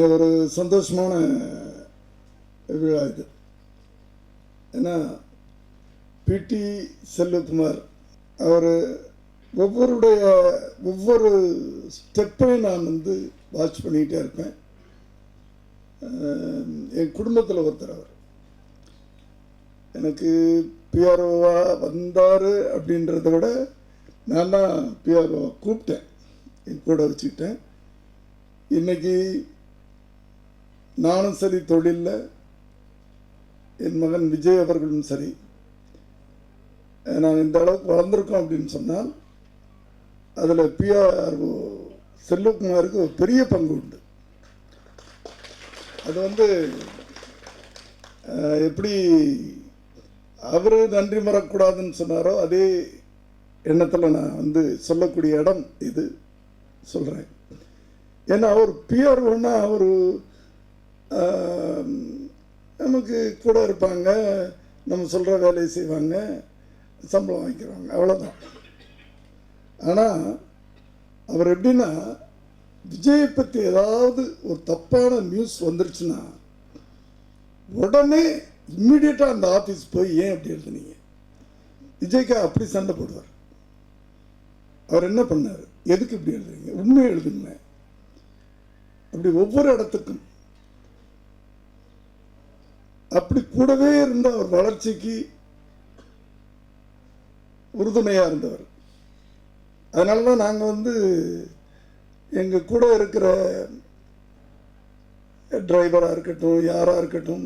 ஒரு சந்தோஷமான விழா இது. ஏன்னா பிடி செல்வகுமார் அவர் ஒவ்வொரு ஸ்டெப்பையும் நான் வாட்ச் பண்ணிக்கிட்டே இருப்பேன். என் குடும்பத்தில் ஒருத்தர் அவர். எனக்கு பிஆர்ஓவா வந்தார் அப்படின்றத விட நான் தான் பிஆர்ஓவை கூப்பிட்டேன், என் கூட வச்சுக்கிட்டேன். இன்றைக்கி நானும் சரி, தொழிலில் என் மகன் விஜய் அவர்களும் சரி, நான் இந்த அளவுக்கு வளர்ந்துருக்கோம் அப்படின்னு சொன்னால் அதில் பிஆர்ஓ செல்வகுமாருக்கு ஒரு பெரிய பங்கு உண்டு. அது எப்படி அவர் நன்றி மறக்கூடாதுன்னு சொன்னாரோ அதே எண்ணத்தில் நான் சொல்லக்கூடிய இடம் இது சொல்கிறேன். ஏன்னா அவர் பிஆர்ஓன்னா அவர் நமக்கு கூட இருப்பாங்க, நம்ம சொல்கிற வேலையை செய்வாங்க, சம்பளம் வாங்கிக்கிறாங்க, அவ்வளோதான். ஆனால் அவர் எப்படின்னா விஜயை பற்றி ஏதாவது ஒரு தப்பான நியூஸ் வந்துருச்சுன்னா உடனே இம்மிடியட்டாக அந்த ஆஃபீஸ் போய் ஏன் அப்படி எழுதுனீங்க, விஜய்க்கா அப்படி சண்டை போடுவார். அவர் என்ன பண்ணார், எதுக்கு இப்படி எழுதுறீங்க, உண்மையை எழுதுங்க. அப்படி ஒவ்வொரு இடத்துக்கும் அப்படி கூடவே இருந்த அவர் வளர்ச்சிக்கு உறுதுணையாக இருந்தவர். அதனால தான் நாங்கள் எங்கள் கூட இருக்கிற டிரைவராக இருக்கட்டும், யாராக இருக்கட்டும்,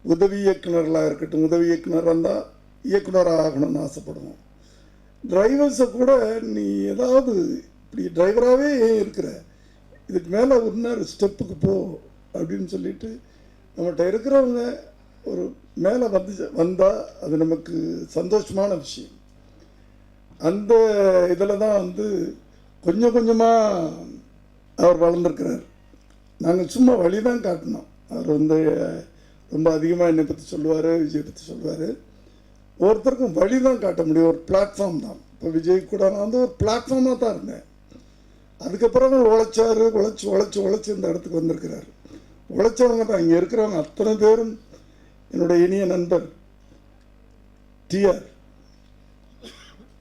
உதவி இயக்குநர்களாக இருக்கட்டும், உதவி இயக்குனர் இருந்தால் இயக்குனராக ஆகணும்னு ஆசைப்படுவோம். டிரைவர்ஸை கூட நீ ஏதாவது இப்படி டிரைவராகவே இருக்கிற, இதுக்கு மேலே இன்னொரு ஸ்டெப்புக்கு போ அப்படின்னு சொல்லிட்டு நம்மகிட்ட இருக்கிறவங்க ஒரு மேலே வந்தால் அது நமக்கு சந்தோஷமான விஷயம். அந்த இதில் தான் கொஞ்சம் கொஞ்சமாக அவர் வளர்ந்துருக்கிறார். நாங்கள் சும்மா வழி தான் காட்டினோம். அவர் ரொம்ப அதிகமாக என்னை பற்றி சொல்லுவார், விஜய் பற்றி சொல்லுவார். ஒருத்தருக்கும் வழி தான் காட்ட முடியும், ஒரு பிளாட்ஃபார்ம் தான். இப்போ விஜய் கூட நான் ஒரு பிளாட்ஃபார்மாக தான் இருந்தேன். அதுக்கப்புறம் உழைச்சார், உழைச்சி இந்த இடத்துக்கு வந்திருக்கிறார். உழைச்சவங்க தான் இங்கே இருக்கிறவங்க அத்தனை பேரும். என்னுடைய இனிய நண்பர் டிஆர்,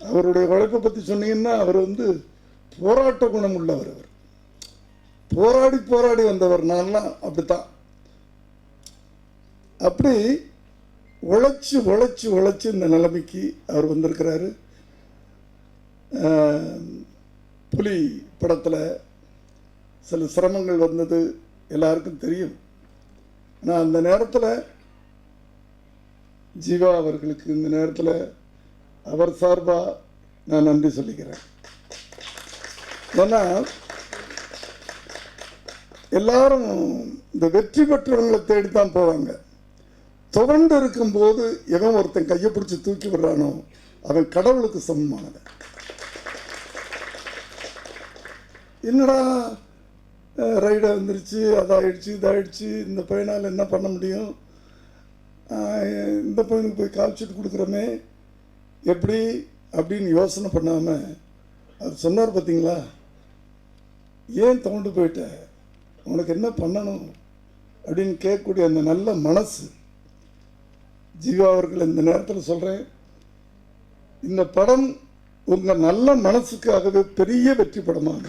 அவருடைய உழைப்பை பற்றி சொன்னீங்கன்னா அவர் போராட்ட குணம் உள்ளவர். அவர் போராடி வந்தவர். நான்லாம் அப்படித்தான். அப்படி உழைச்சி இந்த நிலைமைக்கு அவர் வந்திருக்கிறாரு. புலி படத்தில் சில சிரமங்கள் வந்தது எல்லாருக்கும் தெரியும். ஆனால் அந்த நேரத்தில் ஜீவா அவர்களுக்கு இந்த நேரத்தில் அவர் சார்பாக நான் நன்றி சொல்லிக்கிறேன். ஏன்னா எல்லாரும் இந்த வெற்றி பெற்றவங்களை தேடித்தான் போவாங்க. தொடர்ந்து இருக்கும்போது எவன் ஒருத்தன் கையை பிடிச்சி தூக்கி விடுறானோ அவன் கடவுளுக்கு சமமானவன். என்னடா ரைடை வந்துருச்சு, அதாயிடுச்சு, இதாகிடுச்சு, இந்த பையனால் என்ன பண்ண முடியும், இந்த பையனுக்கு போய் கால்ஷீட் கொடுக்குறோமே எப்படி அப்படின்னு யோசனை பண்ணாமல் அவர் சொன்னார், பார்த்தீங்களா, ஏன் தோண்டு போயிட்ட, உனக்கு என்ன பண்ணணும் அப்படின்னு கேட்கக்கூடிய அந்த நல்ல மனசு. ஜீவா அவர்கள் இந்த நேரத்தில் சொல்கிறேன், இந்த படம் உங்கள் நல்ல மனசுக்காகவே பெரிய வெற்றி படமாக.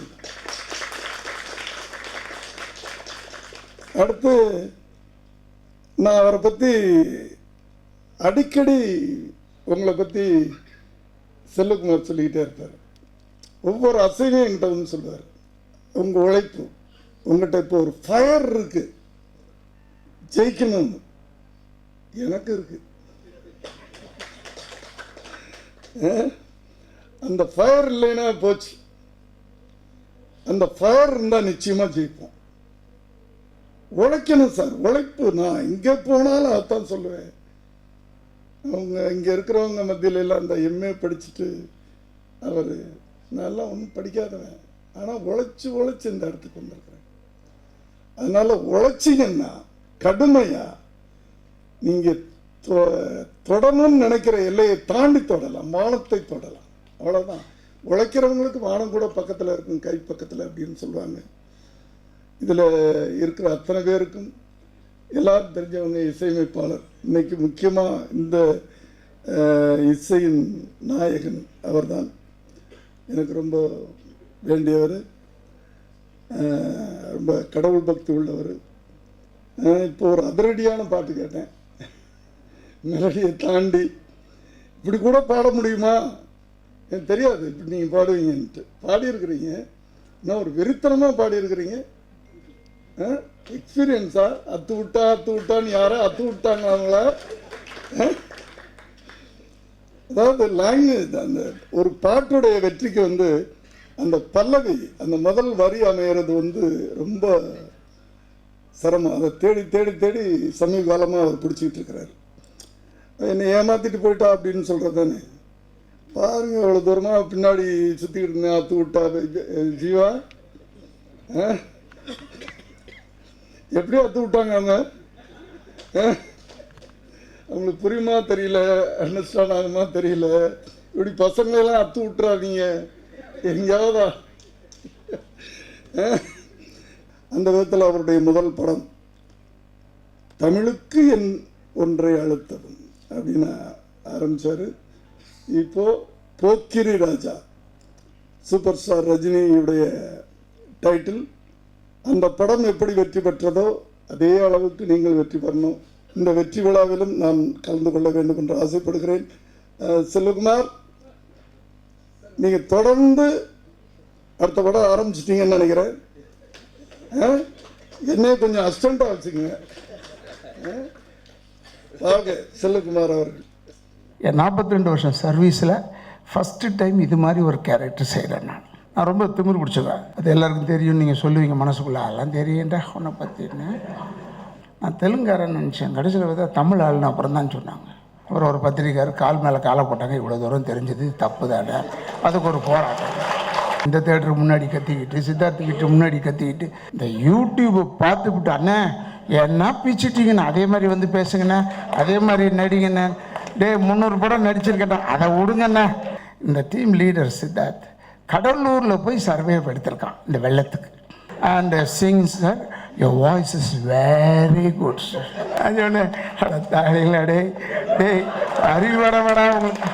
அடுத்து நான் அவரை பற்றி அடிக்கடி உங்களை பற்றி செல்வகுமார் சொல்லிக்கிட்டே இருப்பார். ஒவ்வொரு அசைவையும் என்கிட்ட சொல்லுவார், உங்கள் உழைப்பு, உங்கள்கிட்ட இப்போ ஒரு ஃபயர் இருக்குது, ஜெயிக்கணும்னு. எனக்கு இருக்கு. அந்த ஃபயர் இல்லைன்னா போச்சு. அந்த ஃபயர் இருந்தால் நிச்சயமாக ஜெயிப்போம். உழைக்கணும் சார், உழைப்பு. நான் இங்கே போனாலும் அதான் சொல்லுவேன். அவங்க இங்கே இருக்கிறவங்க மத்தியில எல்லாம் அந்த எம்ஏ படிச்சுட்டு அவர் நல்லா ஒன்றும் படிக்காதவன், ஆனால் உழைச்சி இந்த இடத்துக்கு வந்திருக்கிறேன். அதனால் உழைச்சிங்கன்னா கடுமையாக நீங்கள் தொடணும்னு நினைக்கிற எல்லையை தாண்டி தொடலாம், வானத்தை தொடலாம். அவ்வளோதான். உழைக்கிறவங்களுக்கு வானம் கூட பக்கத்தில் இருக்கும், கை பக்கத்தில் அப்படின்னு சொல்லுவாங்க. இதில் இருக்கிற அத்தனை பேருக்கும் எல்லாரும் தெரிஞ்சவங்க இசையமைப்பாளர். இன்னைக்கு முக்கியமாக இந்த இசையின் நாயகன் அவர்தான். எனக்கு ரொம்ப வேண்டியவர், ரொம்ப கடவுள் பக்தி உள்ளவர். இப்போ ஒரு அதிரடியான பாட்டு கேட்டேன், மெலடியை தாண்டி இப்படி கூட பாட முடியுமா எனக்கு தெரியாது, இப்படி நீங்கள் பாடுவீங்கன்ட்டு பாடியிருக்கிறீங்க. இன்னும் ஒரு வெறித்தனமாக பாடியிருக்கிறீங்க. எக்ஸ்பீரியன்ஸா? அத்து விட்டான்னு யாரோ அத்து விட்டாங்க அவங்கள. அதாவது லாங்குவேஜ், அந்த ஒரு பாட்டுடைய வெற்றிக்கு வந்து அந்த பல்லவி, அந்த முதல் வரி அமைகிறது ரொம்ப சிரமம். அதை தேடி தேடி தேடி சமீப காலமாக அவர் பிடிச்சிக்கிட்டு இருக்கிறார். என்னை ஏமாற்றிட்டு போயிட்டா அப்படின்னு சொல்கிறது தானே. பாருங்க, அவ்வளோ தூரமாக பின்னாடி சுற்றிக்கிட்டு இருந்தேன். அத்து விட்டா ஜீவா எப்படியோ அத்து விட்டாங்க அவங்க. அவங்களுக்கு புரியுமா தெரியல, அண்டர்ஸ்டாண்ட் ஆகுமா தெரியல. இப்படி பசங்களெல்லாம் அத்து விட்டுறாதீங்க எங்கேயாவதா. அந்த விதத்தில் அவருடைய முதல் படம் தமிழுக்கு என் ஒன்றை அழுத்தவும் அப்படின்னு ஆரம்பித்தார். இப்போது போக்கிரி ராஜா, சூப்பர் ஸ்டார் ரஜினியுடைய டைட்டில். அந்த படம் எப்படி வெற்றி பெற்றதோ அதே அளவுக்கு நீங்கள் வெற்றி பெறணும். இந்த வெற்றி விழாவிலும் நான் கலந்து கொள்ள வேண்டும் என்று ஆசைப்படுகிறேன். செல்வகுமார், நீங்கள் தொடர்ந்து அடுத்த படம் ஆரம்பிச்சிட்டிங்கன்னு நினைக்கிறேன். என்னையே கொஞ்சம் அசிஸ்டண்ட்டாக வச்சுக்கோங்க. ஓகே, செல்வகுமார் அவர்கள். என் 42 வருஷம் சர்வீஸில் ஃபஸ்ட்டு டைம் இது மாதிரி ஒரு கேரக்டர் செய்கிறேன். நான் ரொம்ப திமிரு பிடிச்சவன். அது எல்லாருக்கும் தெரியும், நீங்கள் சொல்லுவீங்க மனசுக்குள்ளே, அதெல்லாம் தெரியும்டா உன்னை பற்றின்னு. நான் தெலுங்காரன்னு நினச்சேன். கடைசியில் பார்த்தா தமிழ் ஆள்னு அப்புறம் தான் சொன்னாங்க. அப்புறம் ஒரு பத்திரிக்காரர் கால் மேலே காலை போட்டாங்க. இவ்வளோ தூரம் தெரிஞ்சது தப்பு தானே, அதுக்கு ஒரு போராட்டம். இந்த தேட்டருக்கு முன்னாடி கத்திக்கிட்டு, சித்தார்த்துக்கிட்ட முன்னாடி கத்திக்கிட்டு, இந்த யூடியூப்பை பார்த்துக்கிட்டு, அண்ணே என்ன பிச்சுட்டிங்கண்ணா, அதே மாதிரி வந்து பேசுங்கண்ணே, அதே மாதிரி நடிங்கண்ணே, 300 படம் நடிச்சிருக்கேன், அதை விடுங்கண்ணே. இந்த டீம் லீடர் சித்தார்த் கடலூரில் போய் சர்வே எடுத்திருக்கான் இந்த வெள்ளத்துக்கு. And Singh sir, your voice is very good sir. அது ஒன்று தாடிங்களா, டே அறிவு வர வேடா உங்களுக்கு.